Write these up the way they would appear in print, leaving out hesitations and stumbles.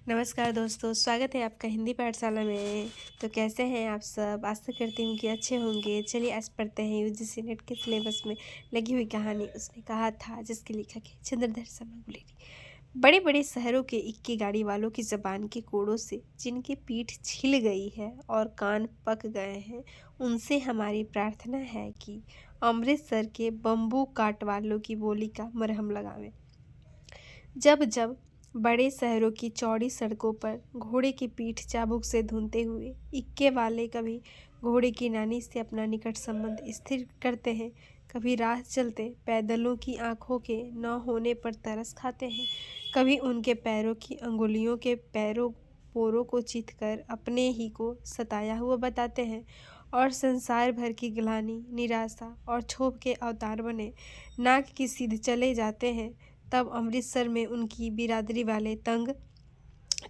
नमस्कार दोस्तों, स्वागत है आपका हिंदी पाठशाला में। तो कैसे हैं आप सब? आशा करती हूँ कि अच्छे होंगे। चलिए आज पढ़ते हैं यूजीसी नेट के सिलेबस में लगी हुई कहानी उसने कहा था, जिसके लेखक है चंद्रधर शर्मा गुलेरी। बड़े बड़े शहरों के इक्की गाड़ी वालों की जबान के कोड़ों से जिनकी पीठ छिल गई है और कान पक गए हैं, उनसे हमारी प्रार्थना है कि अमृतसर के बम्बू काट वालों की बोली का मरहम लगावें। जब जब बड़े शहरों की चौड़ी सड़कों पर घोड़े की पीठ चाबुक से धुनते हुए इक्के वाले कभी घोड़े की नानी से अपना निकट संबंध स्थिर करते हैं, कभी राह चलते पैदलों की आंखों के न होने पर तरस खाते हैं, कभी उनके पैरों की अंगुलियों के पैरों पोरों को चीथ कर अपने ही को सताया हुआ बताते हैं और संसार भर की ग्लानि, निराशा और क्षोभ के अवतार बने नाक की सीध चले जाते हैं। तब अमृतसर में उनकी बिरादरी वाले तंग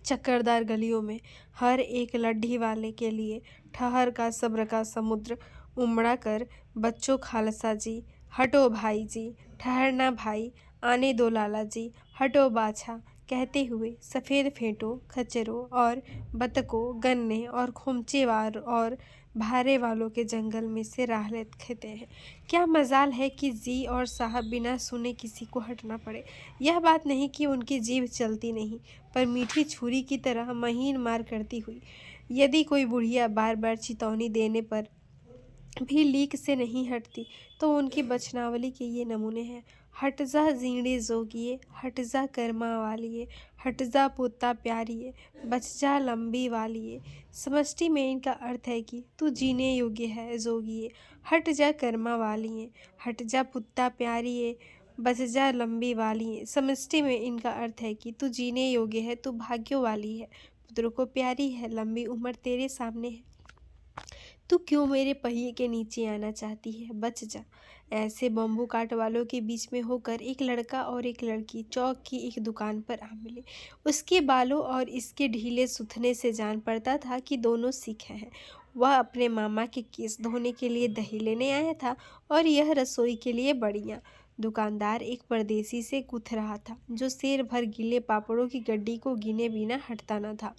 चक्करदार गलियों में हर एक लड्ढी वाले के लिए ठहर का सब्र का समुद्र उमड़ा कर बच्चों खालसा जी, हटो भाई जी, ठहरना भाई, आने दो लाला जी, हटो बाछा कहते हुए सफ़ेद फेंटों, खच्चरों और बतकों, गन्ने और खुमचेवार और भारे वालों के जंगल में से राह लेते हैं। क्या मजाल है कि जी और साहब बिना सुने किसी को हटना पड़े। यह बात नहीं कि उनकी जीभ चलती नहीं, पर मीठी छुरी की तरह महीन मार करती हुई यदि कोई बुढ़िया बार बार चेतावनी देने पर भी लीक से नहीं हटती, तो उनकी बचनावली के ये नमूने हैं। हट जा जीणे जोगिए, हट जा कर्मा वालिए, हट जा पोता प्यारिए, बच जा लंबी वालिए। समष्टि में इनका अर्थ है कि तू जीने योग्य है जोगिए, हट जा कर्मा वालिए, हट जा पुत्ता प्यारिए, बच जा लंबी वालिए। समष्टि में इनका अर्थ है कि तू जीने योग्य है, तू भाग्यों वाली है, पुत्र को प्यारी है, लंबी उम्र तेरे सामने है। तू क्यों मेरे पहिए के नीचे आना चाहती है? बच जा। ऐसे बम्बू काट वालों के बीच में होकर एक लड़का और एक लड़की चौक की एक दुकान पर आ मिले। उसके बालों और इसके ढीले सुथने से जान पड़ता था कि दोनों सिख हैं। वह अपने मामा के केस धोने के लिए दही लेने आया था और यह रसोई के लिए बड़ियाँ। दुकानदार एक परदेसी से गुथ रहा था, जो शेर भर गीले पापड़ों की गड्डी को गिने बिना हटता न था।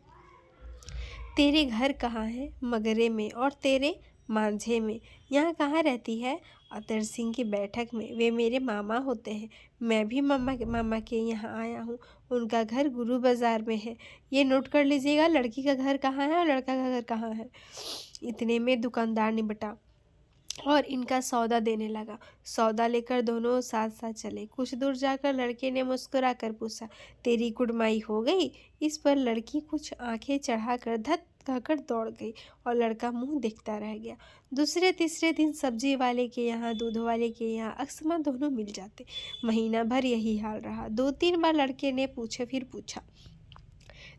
तेरे घर कहाँ है? मगरे में। और तेरे? मांझे में। यहाँ कहाँ रहती है? अतर सिंह की बैठक में। वे मेरे मामा होते हैं। मैं भी मामा के यहाँ आया हूँ। उनका घर गुरु बाजार में है। ये नोट कर लीजिएगा, लड़की का घर कहाँ है और लड़का का घर कहाँ है। इतने में दुकानदार निपटा और इनका सौदा देने लगा। सौदा लेकर दोनों साथ साथ चले। कुछ दूर जाकर लड़के ने मुस्कुरा कर पूछा, तेरी कुड़माई हो गई? इस पर लड़की कुछ आंखें चढ़ाकर धत कहकर दौड़ गई और लड़का मुंह देखता रह गया। दूसरे तीसरे दिन सब्जी वाले के यहाँ, दूध वाले के यहाँ अकस्मा दोनों मिल जाते। महीना भर यही हाल रहा। 2-3 बार लड़के ने फिर पूछा,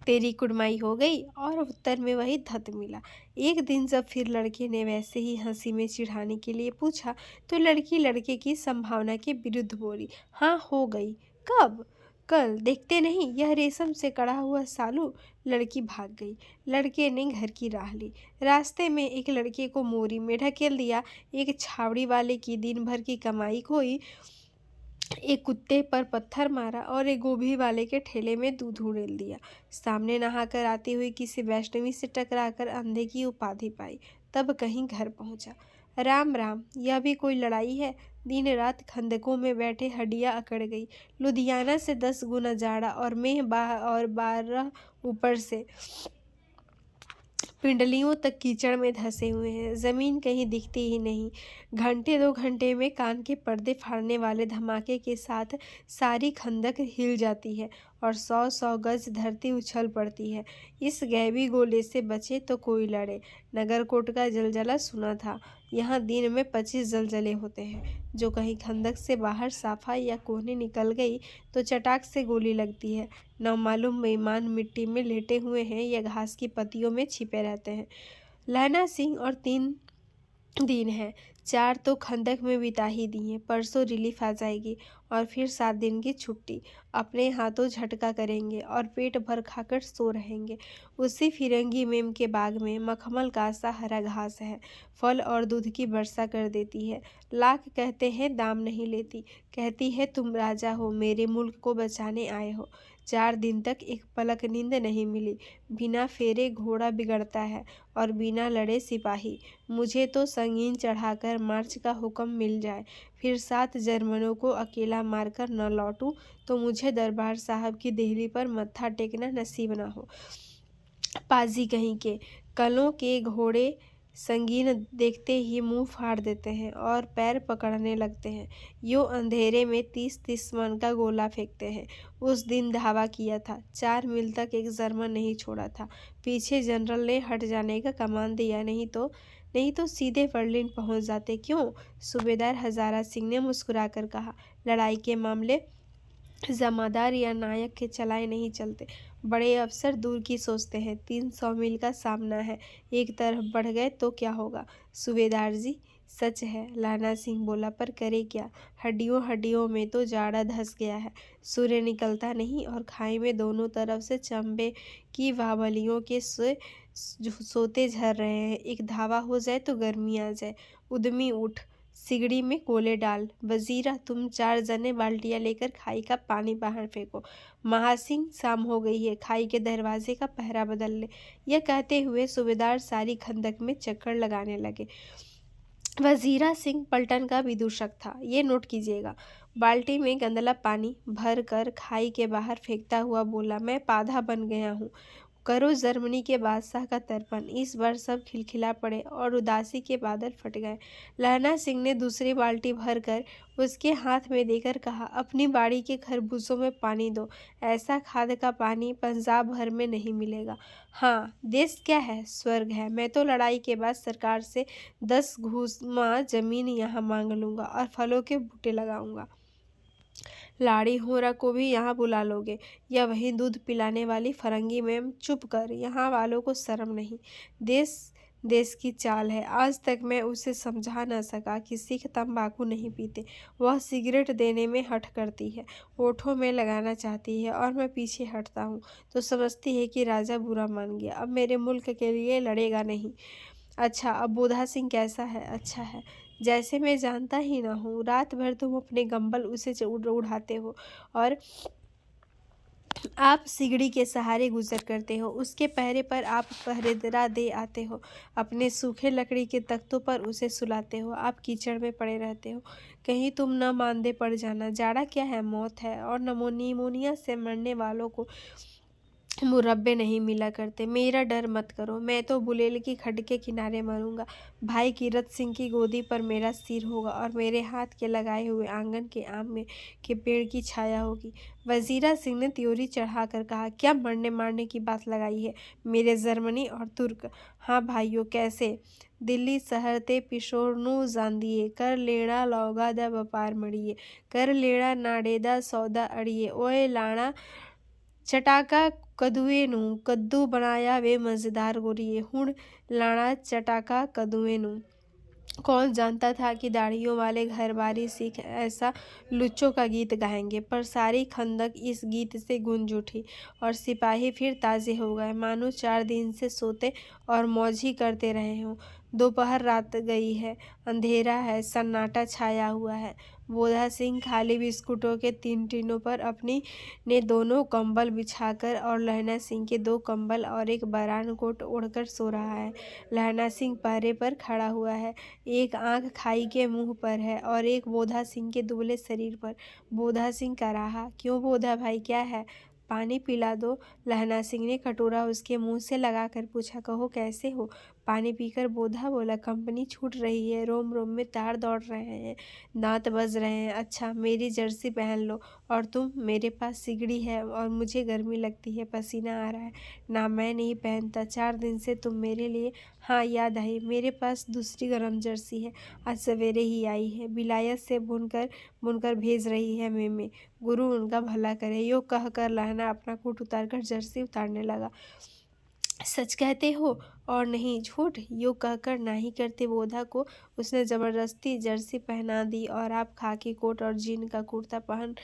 तेरी कुड़माई हो गई? और उत्तर में वही धत मिला। एक दिन जब फिर लड़के ने वैसे ही हंसी में चिढ़ाने के लिए पूछा, तो लड़की लड़के की संभावना के विरुद्ध बोली, हाँ हो गई। कब? कल। देखते नहीं यह रेशम से कड़ा हुआ सालू। लड़की भाग गई। लड़के ने घर की राह ली। रास्ते में एक लड़के को मोरी में ढकेल दिया, एक छावड़ी वाले की दिन भर की कमाई खोई, एक कुत्ते पर पत्थर मारा और एक गोभी वाले के ठेले में दूध उड़ेल दिया। सामने नहाकर आती हुई किसी वैष्णवी से टकराकर अंधे की उपाधि पाई। तब कहीं घर पहुंचा। राम राम, यह भी कोई लड़ाई है? दिन रात खंदकों में बैठे हड्डियां अकड़ गई। लुधियाना से 10 गुना जाड़ा और मेह 12 ऊपर से पिंडलियों तक कीचड़ में धंसे हुए हैं। जमीन कहीं दिखती ही नहीं। घंटे 2 घंटे में कान के पर्दे फाड़ने वाले धमाके के साथ सारी खंदक हिल जाती है और 100-100 गज धरती उछल पड़ती है। इस गैबी गोले से बचे तो कोई लड़े। नगरकोट का जलजला सुना था। यहाँ दिन में 25 जलजले होते हैं। जो कहीं खंदक से बाहर साफा या कोने निकल गई तो चटाक से गोली लगती है। नामालूम बेईमान मिट्टी में लेटे हुए हैं या घास की पत्तियों में छिपे रहते हैं। लहना सिंह और 3 दिन है। 4 तो खंदक में बिता ही दिए, परसों रिलीफ आ जाएगी और फिर 7 दिन की छुट्टी। अपने हाथों झटका करेंगे और पेट भर खाकर सो रहेंगे। उसी फिरंगी मेम के बाग में मखमल का सा हरा घास है, फल और दूध की वर्षा कर देती है। लाख कहते हैं दाम नहीं लेती, कहती है तुम राजा हो, मेरे मुल्क को बचाने आए हो। 4 दिन तक एक पलक नींद नहीं मिली। बिना फेरे घोड़ा बिगड़ता है और बिना लड़े सिपाही। मुझे तो संगीन चढ़ाकर मार्च का हुक्म मिल जाए, फिर 7 जर्मनों को अकेला मारकर न लौटूं तो मुझे दरबार साहब की देहली पर मत्था टेकना नसीब न हो। पाजी कहीं के कलों के घोड़े संगीन देखते ही मुंह फाड़ देते हैं और पैर पकड़ने लगते हैं। यूं अंधेरे में 30-30 मन का गोला फेंकते हैं। उस दिन धावा किया था, 4 मील तक एक जर्मन नहीं छोड़ा था। पीछे जनरल ने हट जाने का कमान दिया, नहीं तो सीधे बर्लिन पहुंच जाते। क्यों? सूबेदार हजारा सिंह ने मुस्कुराकर कहा। लड़ाई के मामले जमादार या नायक के चलाए नहीं चलते। बड़े अफसर दूर की सोचते हैं। 300 मील का सामना है, एक तरफ बढ़ गए तो क्या होगा? सूबेदार जी, सच है, लाना सिंह बोला, पर करे क्या? हड्डियों हड्डियों में तो जाड़ा धस गया है। सूर्य निकलता नहीं और खाई में दोनों तरफ से चंबे की बावलियों के सोते झर रहे हैं। एक धावा हो जाए तो गर्मी आ जाए। उद्यमी उठ, सिगड़ी में कोले डाल। वजीरा, तुम 4 जने बाल्टियां लेकर खाई का पानी बाहर फेंको। महासिंह, शाम हो गई है, खाई के दरवाजे का पहरा बदल ले। यह कहते हुए सूबेदार सारी खंदक में चक्कर लगाने लगे। वजीरा सिंह पलटन का विदूषक था, ये नोट कीजिएगा। बाल्टी में गंदला पानी भर कर खाई के बाहर फेंकता हुआ बोला, मैं पाधा बन गया हूँ। करो जर्मनी के बादशाह का तर्पण। इस बार सब खिलखिला पड़े और उदासी के बादल फट गए। लहना सिंह ने दूसरी बाल्टी भरकर उसके हाथ में देकर कहा, अपनी बाड़ी के खरबूजों में पानी दो। ऐसा खाद का पानी पंजाब भर में नहीं मिलेगा। हाँ, देश क्या है, स्वर्ग है। मैं तो लड़ाई के बाद सरकार से 10 घूमा जमीन यहाँ मांग लूँगा और फलों के बूटे लगाऊंगा। लाड़ी होरा को भी यहाँ बुला लोगे, या वहीं दूध पिलाने वाली फरंगी मैम? चुप कर, यहाँ वालों को शर्म नहीं। देश देश की चाल है। आज तक मैं उसे समझा न सका कि सिख तंबाकू नहीं पीते। वह सिगरेट देने में हठ करती है, होठों में लगाना चाहती है और मैं पीछे हटता हूँ तो समझती है कि राजा बुरा मान गया, अब मेरे मुल्क के लिए लड़ेगा नहीं। अच्छा, अब बोधा सिंह कैसा है? अच्छा है, जैसे मैं जानता ही ना हूँ। रात भर तुम अपने गंबल उसे उड़ाते हो और आप सिगड़ी के सहारे गुजर करते हो। उसके पहरे पर आप पहरेदार दे आते हो। अपने सूखे लकड़ी के तख्तों पर उसे सुलाते हो। आप कीचड़ में पड़े रहते हो। कहीं तुम न मांदे पड़ जाना। जाड़ा क्या है, मौत है, और निमोनिया से मरने वालों को मुरब्बे नहीं मिला करते। मेरा डर मत करो, मैं तो बुलेल की खड्ड के किनारे मरूंगा। भाई कीरत सिंह की गोदी पर मेरा सिर होगा और मेरे हाथ के लगाए हुए आंगन के आम में के पेड़ की छाया होगी। वजीरा सिंह ने त्योरी चढ़ाकर कहा, क्या मरने मारने की बात लगाई है मेरे जर्मनी और तुर्क? हाँ भाइयों, कैसे? दिल्ली शहर ते पिशोरनू जांदिए, कर लेना लौगा दा व्यापार मड़िए, कर लेना नाड़ेदा सौदा अड़िए। ओए लाना चटाका कदूए नू कद्दू बनाया वे मज़ेदार गोरिए। हुण लाना चटाका कदूए नू। कौन जानता था कि दाढ़ियों वाले घरबारी सिख ऐसा लुच्चों का गीत गाएंगे, पर सारी खंदक इस गीत से गूंज उठी और सिपाही फिर ताज़े हो गए, मानो 4 दिन से सोते और मौज ही करते रहे हों। दोपहर रात गई है, अंधेरा है, सन्नाटा छाया हुआ है। बोधा सिंह खाली बिस्कुटों के 3 टिनों पर अपनी ने दोनों कंबल बिछाकर और लहना सिंह के 2 कंबल और एक बरान कोट ओढ़कर सो रहा है। लहना सिंह पहरे पर खड़ा हुआ है, एक आंख खाई के मुंह पर है और एक बोधा सिंह के दुबले शरीर पर। बोधा सिंह का रहा, क्यों बोधा भाई, क्या है? पानी पिला दो, लहना सिंह ने कटोरा उसके मुंह से लगाकर पूछा। कहो कैसे हो? पानी पीकर बोधा बोला, कंपनी छूट रही है, रोम रोम में तार दौड़ रहे हैं, दांत बज रहे हैं। अच्छा, मेरी जर्सी पहन लो। और तुम? मेरे पास सिगड़ी है और मुझे गर्मी लगती है, पसीना आ रहा है। ना, मैं नहीं पहनता, 4 दिन से तुम मेरे लिए। हाँ, याद आई, मेरे पास दूसरी गर्म जर्सी है, आज सवेरे ही आई है, विलायत से बुनकर भेज रही है मेमे, गुरु उनका भला करे। यो कहकर लहना अपना कोट उतारकर जर्सी उतारने लगा। सच कहते हो और नहीं झूठ, यूँ कहकर नाही करते बोधा को उसने जबरदस्ती जर्सी पहना दी और आप खाकी कोट और जीन का कुर्ता पहन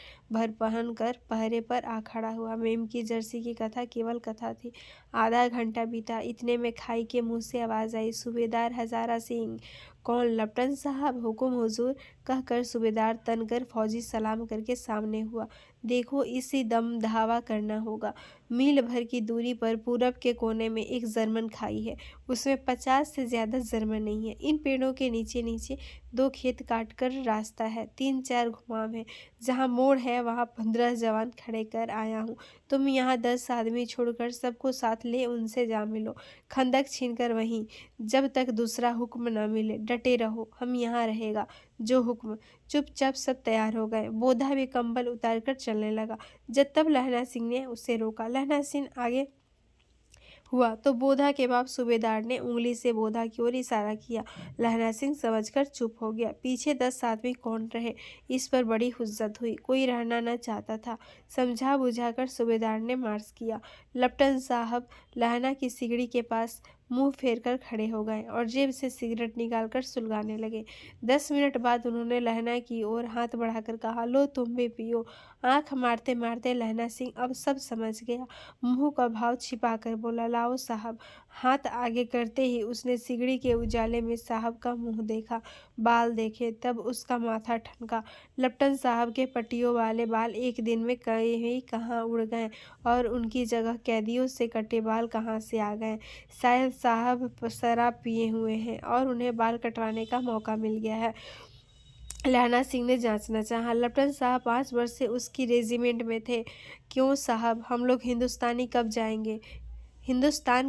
कर पहरे पर आ खड़ा हुआ। मेम की जर्सी की कथा केवल कथा थी। आधा घंटा बीता, इतने में खाई के मुंह से आवाज़ आई, सूबेदार हजारा सिंह। कौन? लपटन साहब। हुकुम हुजूर, कहकर सूबेदार तनकर फौजी सलाम करके सामने हुआ। देखो, इसी दम धावा करना होगा। मील भर की दूरी पर पूरब के कोने में एक जर्मन खाई है। उसमें 50 से ज़्यादा जर्मन नहीं है। इन पेड़ों के नीचे नीचे 2 खेत काटकर रास्ता है, 3-4 घुमाव है। जहाँ मोड़ है वहाँ 15 जवान खड़े कर आया हूँ। तुम यहाँ 10 आदमी छोड़कर सबको साथ ले उनसे जा मिलो। खंदक छीनकर वहीं, जब तक दूसरा हुक्म न मिले। डटे रहो, हम यहाँ रहेगा जो हुक्म। चुपचाप सब तैयार हो गए। बोधा भी कंबल उतारकर चलने लगा। जब तब लहना सिंह ने उसे रोका। लहना सिंह आगे हुआ तो बोधा के बाप सूबेदार ने उंगली से बोधा की ओर इशारा किया। लहना सिंह समझकर चुप हो गया। पीछे 10 आदमी कौन रहे, इस पर बड़ी हुज्जत हुई। कोई रहना न चाहता था। समझा बुझाकर सूबेदार ने मार्च किया। लपटन साहब लहना की सिगड़ी के पास मुंह फेर कर खड़े हो गए और जेब से सिगरेट निकालकर सुलगाने लगे। 10 मिनट बाद उन्होंने लहना की ओर हाथ बढ़ाकर कहा, लो तुम भी पियो। आंख मारते मारते लहना सिंह अब सब समझ गया। मुंह का भाव छिपाकर बोला, लाओ साहब। हाथ आगे करते ही उसने सिगड़ी के उजाले में साहब का मुंह देखा, बाल देखे, तब उसका माथा ठनका। लपटन साहब के पट्टियों वाले बाल एक दिन में कहीं कहाँ उड़ गए और उनकी जगह कैदियों से कटे बाल कहाँ से आ गए। शायद साहब शराब पिए हुए हैं और उन्हें बाल कटवाने का मौका मिल गया है। लहना सिंह ने जांचना चाहा। लपटन साहब 5 वर्ष से उसकी रेजिमेंट में थे। क्यों साहब, हम लोग हिंदुस्तान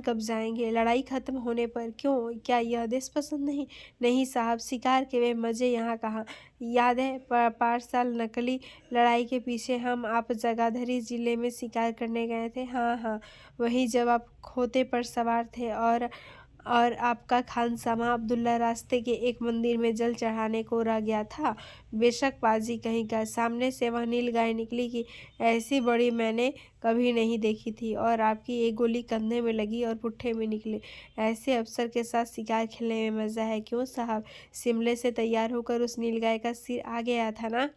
कब जाएंगे? लड़ाई खत्म होने पर। क्यों, क्या यह देश पसंद नहीं? नहीं साहब, शिकार के वे मज़े यहाँ कहाँ। याद है 5 साल नकली लड़ाई के पीछे हम आप जगाधरी जिले में शिकार करने गए थे। हाँ हाँ, वहीं जब आप खोते पर सवार थे और आपका खानसामा अब्दुल्ला रास्ते के एक मंदिर में जल चढ़ाने को रह गया था। बेशक पाजी कहीं का। सामने से वह नील गाय निकली कि ऐसी बड़ी मैंने कभी नहीं देखी थी और आपकी एक गोली कंधे में लगी और पुट्ठे में निकले। ऐसे अफसर के साथ शिकार खेलने में मज़ा है। क्यों साहब, शिमले से तैयार होकर उस नील गाय का सिर आ गया था ना?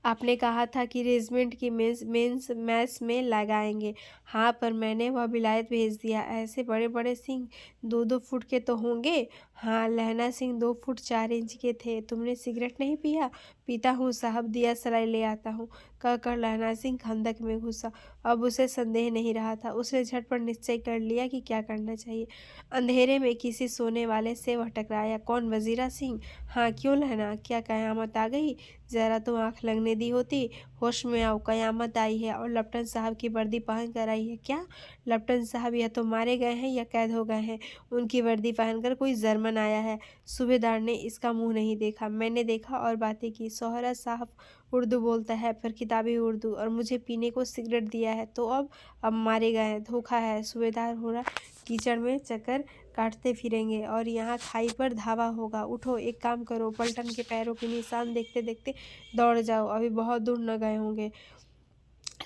आपने कहा था कि रेजिमेंट की मेंस मैच में लगाएंगे। हाँ, पर मैंने वह विलायत भेज दिया। ऐसे बड़े बड़े सिंह 2-2 फुट के तो होंगे। हाँ, लहना सिंह 2 फुट 4 इंच के थे। तुमने सिगरेट नहीं पिया? पीता हूँ साहब, दिया सलाई ले आता हूँ, कहकर लहना सिंह खंदक में घुसा। अब उसे संदेह नहीं रहा था। उसने झटपट निश्चय कर लिया कि क्या करना चाहिए। अंधेरे में किसी सोने वाले से वह टकराया। कौन, वजीरा सिंह? हाँ, क्यों लहना, क्या कयामत आ गई? जरा तो आंख लगने दी होती। होश में आओ, कयामत आई है और लपटन साहब की वर्दी पहन कर आई है। क्या? लपटन साहब या तो मारे गए हैं या कैद हो गए हैं। उनकी वर्दी पहनकर कोई जर्मन आया है। सूबेदार ने इसका मुंह नहीं देखा। मैंने देखा और बातें की। सोहरा साहब उर्दू बोलता है, फिर किताबी उर्दू, और मुझे पीने को सिगरेट दिया है। तो अब मारे गए हैं। धोखा है। सूबेदार हो रहा कीचड़ में चक्कर काटते फिरेंगे और यहाँ खाई पर धावा होगा। उठो, एक काम करो, पलटन के पैरों के निशान देखते देखते दौड़ जाओ। अभी बहुत दूर न गए होंगे।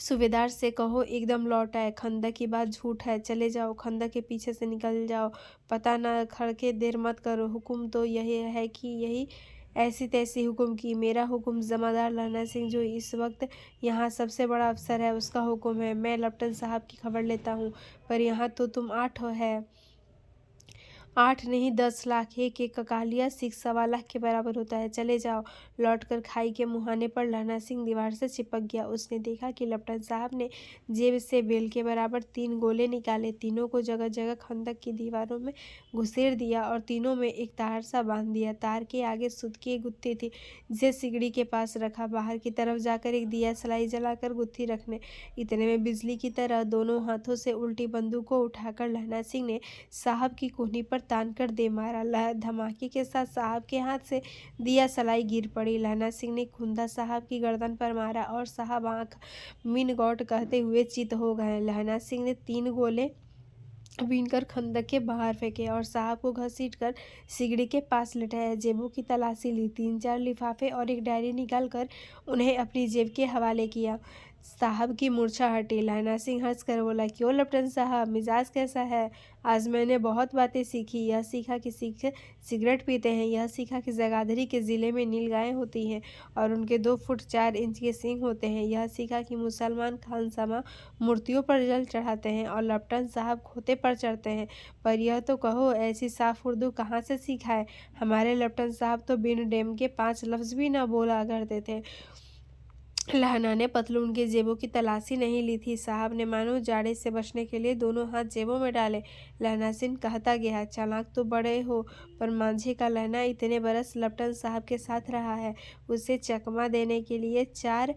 सूबेदार से कहो एकदम लौट आए। खंदक की बात झूठ है। चले जाओ, खंदक के पीछे से निकल जाओ। पता न खड़के देर मत करो। हुक्म तो यही है कि यही ऐसी तैसी हुक्म की। मेरा हुक्म जमादार लहना सिंह जो इस वक्त यहाँ सबसे बड़ा अफसर है उसका हुक्म है। मैं लपटन साहब की खबर लेता हूँ, पर यहाँ तो तुम 8 है। 8 नहीं 10 लाख। एक एक ककालिया सिख 1.25 लाख के बराबर होता है। चले जाओ। लौटकर खाई के मुहाने पर लहना सिंह दीवार से चिपक गया। उसने देखा कि लपटन साहब ने जेब से बेल के बराबर 3 गोले निकाले। तीनों को जगह जगह खंदक की दीवारों में घुसेड़ दिया और तीनों में एक तार सा बांध दिया। तार के आगे सुत की एक गुत्थी थी, जिसे सिगड़ी के पास रखा। बाहर की तरफ जाकर एक दिया सलाई जलाकर गुत्थी रखने। इतने में बिजली की तरह दोनों हाथों से उल्टी बंदूक को उठाकर लहना सिंह ने साहब की कोहनी पर तान कर दे मारा। धमाके के साथ साहब के हाथ से दिया सलाई गिर पड़ी। लहना सिंह ने खुंदा साहब की गर्दन पर मारा और साहब आंख मीन गॉड कहते हुए चित हो गए। लहना सिंह ने 3 गोले बीनकर खंदक के बाहर फेंके और साहब को घसीट कर सिगड़ी के पास लटाया। जेबों की तलाशी ली। 3-4 लिफाफे और एक डायरी निकाल कर उन्हें अपनी जेब के हवाले किया। साहब की मूर्छा हटी। लहना सिंह हंसकर बोला, क्यों लेफ्टिनेंट साहब, मिजाज कैसा है? आज मैंने बहुत बातें सीखी। यह सीखा कि सिगरेट पीते हैं, यह सीखा कि जगाधरी के ज़िले में नीलगायें होती हैं और उनके 2 फुट 4 इंच के सींग होते हैं। यह सीखा कि मुसलमान खानसामा मूर्तियों पर जल चढ़ाते हैं और लेफ्टिनेंट साहब खोते पर चढ़ते हैं। पर यह तो कहो, ऐसी साफ उर्दू कहाँ से सीखा है? हमारे लेफ्टिनेंट साहब तो बिन डेम के 5 लफ्ज़ भी न बोला करते थे। लहना ने पतलून की जेबों की तलाशी नहीं ली थी। साहब ने मानो जाड़े से बचने के लिए दोनों हाथ जेबों में डाले। लहना सिंह कहता गया, चालाक तो बड़े हो, पर मांझे का लहना इतने बरस लेफ्टिनेंट साहब के साथ रहा है। उसे चकमा देने के लिए 4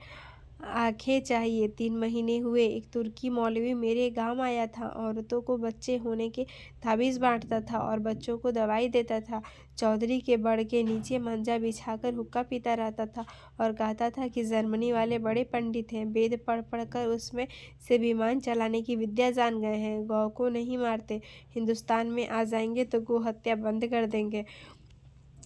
आंखें चाहिए। 3 महीने हुए, एक तुर्की मौलवी मेरे गांव आया था। औरतों को बच्चे होने के ताबीज़ बांटता था और बच्चों को दवाई देता था। चौधरी के बड़ के नीचे मंजा बिछाकर हुक्का पीता रहता था और कहता था कि जर्मनी वाले बड़े पंडित हैं, वेद पढ़ पढ़ कर उसमें से विमान चलाने की विद्या जान गए हैं। गौ को नहीं मारते, हिंदुस्तान में आ जाएंगे तो गो हत्या बंद कर देंगे।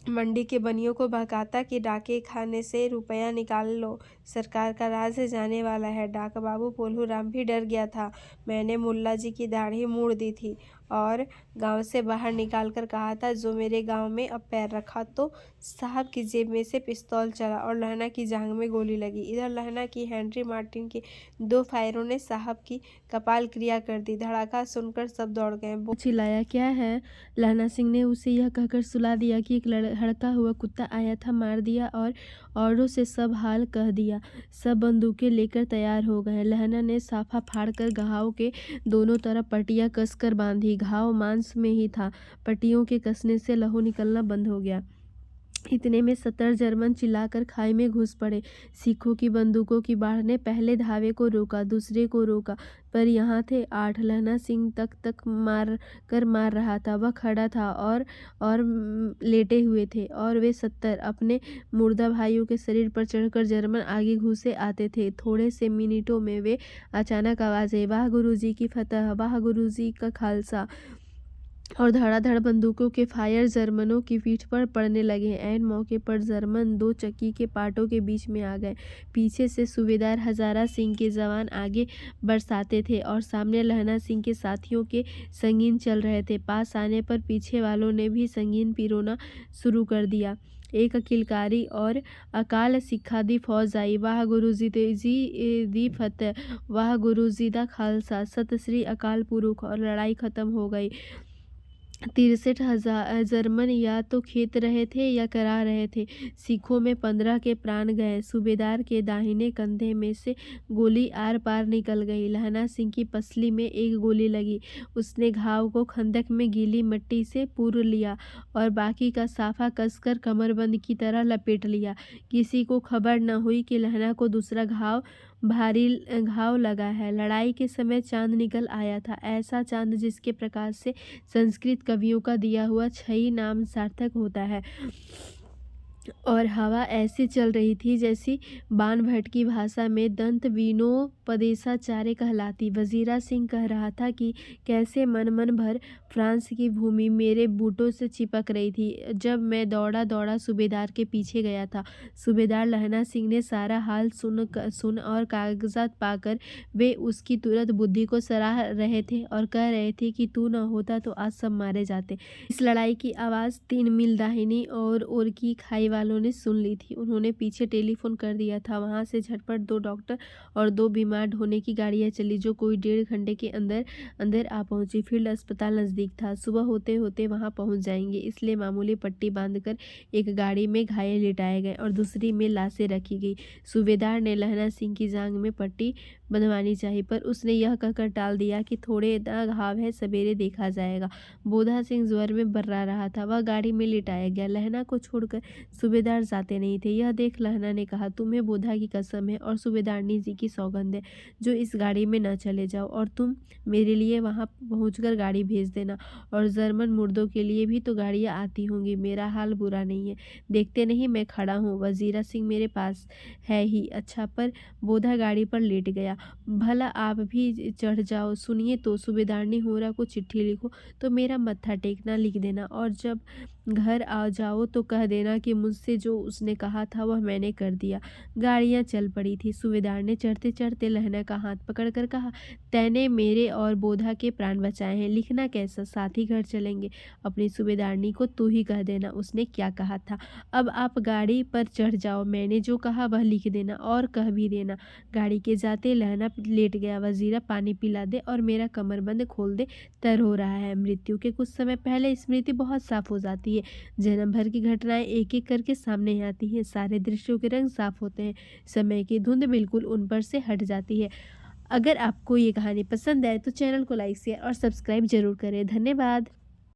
मंडी के बनियों को बहकाता कि डाके खाने से रुपया निकाल लो, सरकार का राज जाने वाला है। डाक बाबू पोल्हू राम भी डर गया था। मैंने मुल्ला जी की दाढ़ी मूड़ दी थी और गांव से बाहर निकालकर कहा था, जो मेरे गांव में अब पैर रखा तो। साहब की जेब में से पिस्तौल चला और लहना की जांघ में गोली लगी। इधर लहना की हेनरी मार्टिन के 2 फायरों ने साहब की कपाल क्रिया कर दी। धड़ाका सुनकर सब दौड़ गए। चिल्लाया, क्या है? लहना सिंह ने उसे यह कहकर सुला दिया कि एक हड़का हुआ कुत्ता आया था, मार दिया और औरों से सब हाल कह दिया। सब बंदूकें लेकर तैयार हो गए। लहना ने साफा फाड़कर घाव के दोनों तरफ पट्टियां कसकर बांधी। घाव मांस में ही था। पट्टियों के कसने से लहू निकलना बंद हो गया। इतने में 70 जर्मन चिल्लाकर खाई में घुस पड़े। सिखों की बंदूकों की बाढ़ ने पहले धावे को रोका, दूसरे को रोका, पर यहाँ थे 8। लहना सिंह तक मार रहा था। वह खड़ा था और लेटे हुए थे और वे 70 अपने मुर्दा भाइयों के शरीर पर चढ़कर जर्मन आगे घुसे आते थे। थोड़े से मिनटों में वे अचानक आवाज़ें, वाह गुरुजी की फतह, वाह गुरुजी का खालसा, और धड़ाधड़ बंदूकों के फायर जर्मनों की पीठ पर पड़ने लगे। ऐन मौके पर जर्मन 2 चक्की के पाटों के बीच में आ गए। पीछे से सूबेदार हजारा सिंह के जवान आगे बरसाते थे और सामने लहना सिंह के साथियों के संगीन चल रहे थे। पास आने पर पीछे वालों ने भी संगीन पिरोना शुरू कर दिया। एक किलकारी और अकाल सिखा दी फौज आई। वाह गुरुजी दी फतेह, वाह गुरुजी दा खालसा, सत श्री अकाल पुरुष, और लड़ाई खत्म हो गई। 63,000 जर्मन या तो खेत रहे थे या करा रहे थे। सिखों में 15 के प्राण गए। सूबेदार के दाहिने कंधे में से गोली आर पार निकल गई। लहना सिंह की पसली में एक गोली लगी। उसने घाव को खंदक में गीली मिट्टी से पूर लिया और बाकी का साफा कसकर कमरबंद की तरह लपेट लिया। किसी को खबर न हुई कि लहना को दूसरा भारी घाव लगा है। लड़ाई के समय चांद निकल आया था, ऐसा चांद जिसके प्रकाश से संस्कृत कवियों का दिया हुआ छई नाम सार्थक होता है। और हवा ऐसी चल रही थी जैसी बानभट्ट की भाषा में दंत विनोपदेशाचार्य कहलाती। वजीरा सिंह कह रहा था कि कैसे मन भर फ्रांस की भूमि मेरे बूटों से चिपक रही थी जब मैं दौड़ा सूबेदार के पीछे गया था। सूबेदार लहना सिंह ने सारा हाल सुन और कागजात पाकर वे उसकी तुरंत बुद्धि को सराह रहे थे और कह रहे थे कि तू न होता तो आज सब मारे जाते। इस लड़ाई की आवाज़ 3 मील दाहिनी और की खाई वालों ने सुन ली थी। उन्होंने पीछे टेलीफोन कर दिया था। वहां से झटपट 2 डॉक्टर और 2 बीमार ढोने की गाड़ियां चली जो कोई 1.5 घंटे के अंदर आ पहुंची। फील्ड अस्पताल नजदीक था। सुबह होते होते वहां पहुंच जाएंगे, इसलिए मामूली पट्टी बांधकर एक गाड़ी में घायल लिटाए गए और दूसरी में लाशें रखी गई। सूबेदार ने लहना सिंह की जांघ में पट्टी बंधवानी चाहिए, पर उसने यह कहकर टाल दिया कि थोड़े घाव है, सवेरे देखा जाएगा। बोधा सिंह ज्वर में बर्रा रहा था। वह गाड़ी में लिटाया गया। लहना को छोड़कर सूबेदार जाते नहीं थे। यह देख लहना ने कहा, तुम्हें बोधा की कसम है और सूबेदारनी जी की सौगंध है जो इस गाड़ी में न चले जाओ, और तुम मेरे लिए वहां पहुंचकर गाड़ी भेज देना। और जर्मन मुर्दों के लिए भी तो गाड़ियां आती होंगी। मेरा हाल बुरा नहीं है, देखते नहीं मैं खड़ा हूँ। वजीरा सिंह मेरे पास है ही। अच्छा, पर बोधा गाड़ी पर लेट गया। भला आप भी चढ़ जाओ। सुनिए तो, सूबेदारनी होरा को चिट्ठी लिखो तो मेरा मत्था टेकना लिख देना, और जब घर आ जाओ तो कह देना कि मुझसे जो उसने कहा था वह मैंने कर दिया। गाड़ियाँ चल पड़ी थी। सूबेदार ने चढ़ते-चढ़ते लहना का हाथ पकड़कर कहा, तैने मेरे और बोधा के प्राण बचाए हैं, लिखना कैसा, साथ ही घर चलेंगे। अपनी सूबेदारनी को तू ही कह देना उसने क्या कहा था। अब आप गाड़ी पर चढ़ जाओ, मैंने जो कहा वह लिख देना और कह भी देना। गाड़ी के जाते लहना लेट गया, वजीरा पानी पिला दे और मेरा कमरबंद खोल दे, तर हो रहा है। मृत्यु के कुछ समय पहले स्मृति बहुत साफ हो जाती है। जन्म भर की घटनाएं एक-एक करके सामने आती हैं, सारे दृश्यों के रंग साफ होते हैं, समय की धुंध बिल्कुल उन पर से हट जाती है। अगर आपको ये कहानी पसंद आए तो चैनल को लाइक शेयर और सब्सक्राइब जरूर करें। धन्यवाद।